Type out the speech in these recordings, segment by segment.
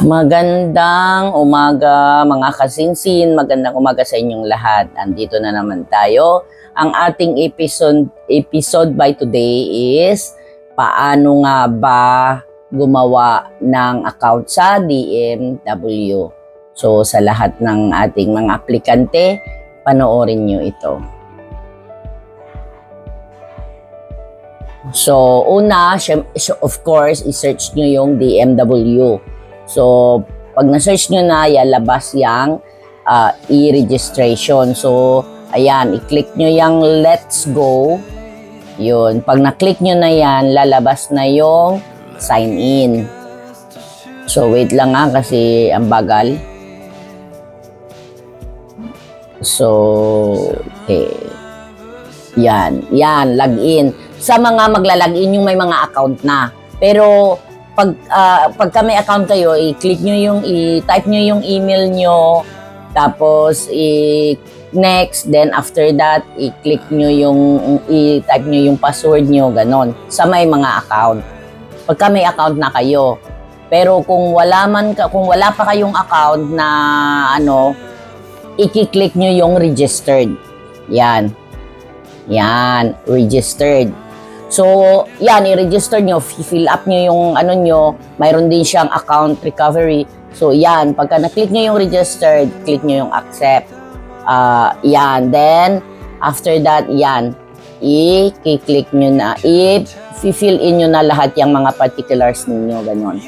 Magandang umaga mga kasinsin, magandang umaga sa inyong lahat. Andito na naman tayo. Ang ating episode by today is paano nga ba gumawa ng account sa DMW. So sa lahat ng ating mga aplikante, panoorin nyo ito. So una, of course, i-search nyo yung DMW. So, pag na-search nyo na, lalabas yung e-registration. So, ayan, i-click nyo yung let's go. Yun. Pag na-click nyo na yan, lalabas na yung sign in. So, wait lang kasi ang bagal. So, okay. Yan, login. Sa mga magla-login yung may mga account na. Pero, pagka may account kayo, i-click nyo yung, i-type nyo yung email nyo, tapos next, then after that, i-click nyo yung, i-type nyo yung password nyo, ganon, sa may mga account. Pagka may account na kayo. Pero kung wala pa kayong account na, i-click nyo yung registered. Yan, registered. So, yan, i-register nyo, fill up nyo yung nyo, mayroon din siyang account recovery. So, yan, pagka na-click nyo yung registered, click nyo yung accept. Yan, then, after that, yan, i-click nyo na, i-fill in nyo na lahat yung mga particulars ninyo, ganon.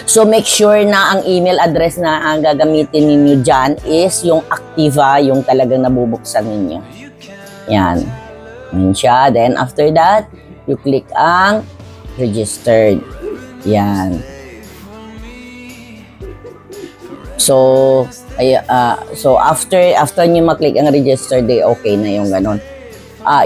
So, make sure na ang email address na ang gagamitin ninyo dyan is yung Activa, yung talagang nabubuksan ninyo. Yan. Yan siya. Then, after that, you click ang registered. Yan. So, after nyo maklik ang registered, okay na yung ganon.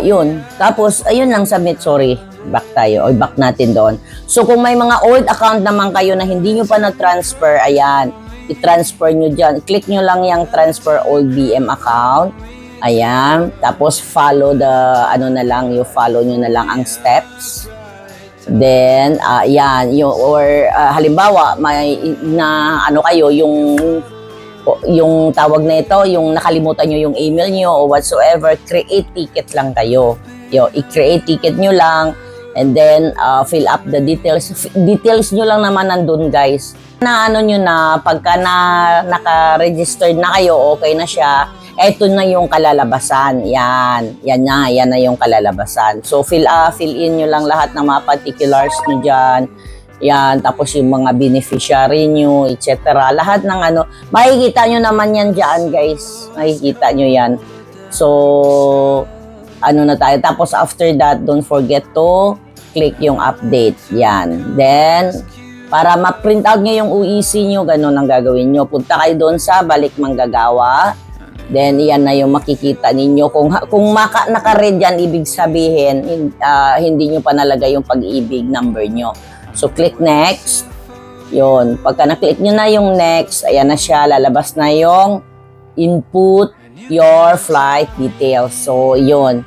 Yun. Tapos, ayun lang submit. Sorry. Back tayo. O, back natin doon. So, kung may mga old account naman kayo na hindi nyo pa na-transfer, ayan, i-transfer nyo dyan. Click nyo lang yung transfer old BM account. Ayan. Tapos, follow follow nyo na lang ang steps. Then, ayan. Halimbawa, may kayo, yung tawag na ito, yung nakalimutan nyo yung email nyo o whatsoever, create ticket lang kayo. I-create ticket nyo lang. And then, fill up the details. Details nyo lang naman nandun, guys. Nyo na, pagka naka-registered na kayo, okay na siya, eto na yung kalalabasan. Yan na yung kalalabasan. So, fill in nyo lang lahat ng mga particulars nyo dyan. Yan, tapos yung mga beneficiary nyo, etc. Lahat ng makikita nyo naman yan dyan, guys. Makikita nyo yan. So, na tayo. Tapos, after that, don't forget to click yung update. Yan. Then, para ma-print out nyo yung UEC nyo, ganun ang gagawin nyo. Punta kayo doon sa Balik Manggagawa. Then, yan na yung makikita ninyo. Kung naka-red yan, ibig sabihin, hindi nyo pa nalagay yung pag-ibig number nyo. So, click next. Yun. Pagka na-click nyo na yung next, ayan na siya. Lalabas na yung input your flight details. So, yun.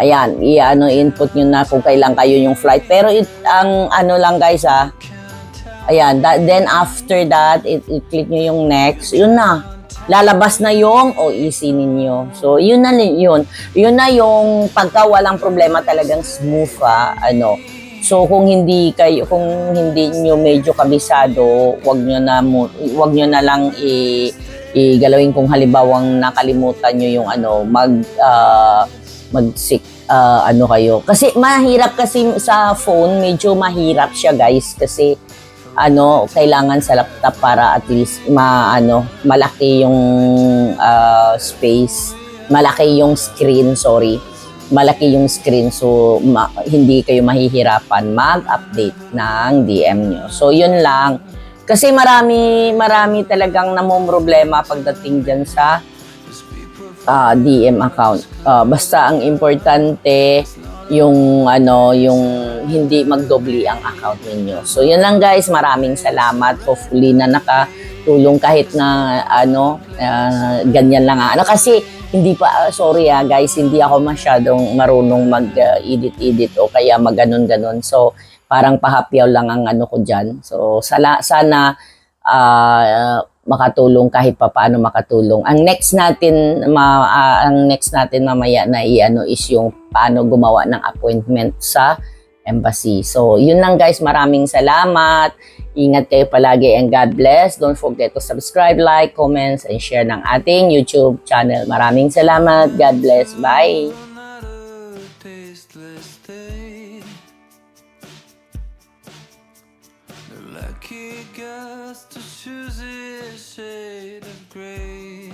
Ayan. Input nyo na kung kailan kayo yung flight. Pero, ang lang guys, ayan. Then, after that, i-click nyo yung next. Yun na. Lalabas na yung OEC ninyo. So, yun na yun. Yun na yung pagka walang problema talagang smooth, So, kung hindi nyo medyo kabisado, wag nyo na lang igalawin kung halimbawang nakalimutan nyo yung kayo. Kasi mahirap kasi sa phone, medyo mahirap siya, guys, kasi kailangan sa laptop para at least malaki yung space, malaki yung screen, malaki yung screen, so hindi kayo mahihirapan mag-update ng DM nyo. So yun lang, kasi marami talagang namomroblema pagdating dyan sa DM account. Basta ang importante yung hindi magdobli ang account ninyo. So yun lang, guys, maraming salamat. Hopefully na nakatulong kahit na ganyan lang kasi hindi pa, sorry guys, hindi ako masyadong marunong mag-edit o kaya mag-ganon-ganon. So parang pahapyaw lang ang ano ko dyan. So, sana makatulong kahit papaano makatulong. Ang next natin mamaya na iano is yung paano gumawa ng appointment sa embassy. So, yun lang guys. Maraming salamat. Ingat kayo palagi and God bless. Don't forget to subscribe, like, comments, and share ng ating YouTube channel. Maraming salamat. God bless. Bye. Lucky gust to choose a shade of gray.